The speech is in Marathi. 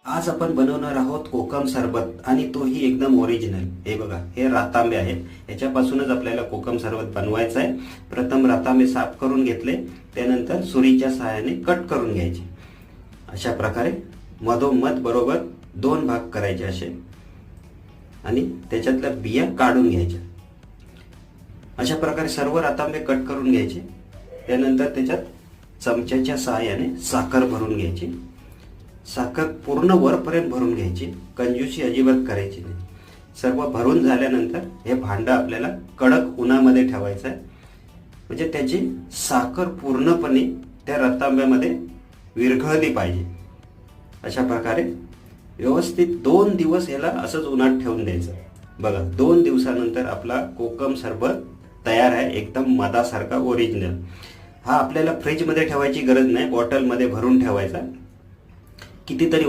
आज आपण बनवणार आहोत कोकम सरबत आणि तोही एकदम ओरिजिनल। हे बघा, हे रातांबे आहेत। याच्यापासूनच आपल्याला कोकम सरबत बनवायचं आहे। प्रथम रातांबे साफ करून घेतले, त्यानंतर सुरीच्या सहाय्याने कट करून घ्यायचे। अशा प्रकारे मधोमध बरोबर 2 भाग करायचे असे आणि त्याच्यातल्या बिया काढून घ्यायच्या। अशा प्रकारे सर्व रातांबे कट करून घ्यायचे। त्यानंतर त्याच्यात चमच्याच्या सहाय्याने साखर भरून घ्यायची। साखर पूर्ण वरपर्यंत भरून घ्यायची, कंजूसी अजिबात करायची नाही। सर्व भरून झाल्यानंतर हे भांडं आपल्याला कडक उन्हामध्ये ठेवायचं आहे, म्हणजे त्याची साखर पूर्णपणे त्या रतांब्यामध्ये विरघळली पाहिजे। अशा प्रकारे व्यवस्थित 2 दिवस याला असंच उन्हात ठेवून द्यायचं। बघा, 2 दिवसानंतर आपला कोकम सरबत तयार आहे, एकदम मधासारखा ओरिजिनल। हा आपल्याला फ्रीजमध्ये ठेवायची गरज नाही, बॉटलमध्ये भरून ठेवायचा। कितीतरी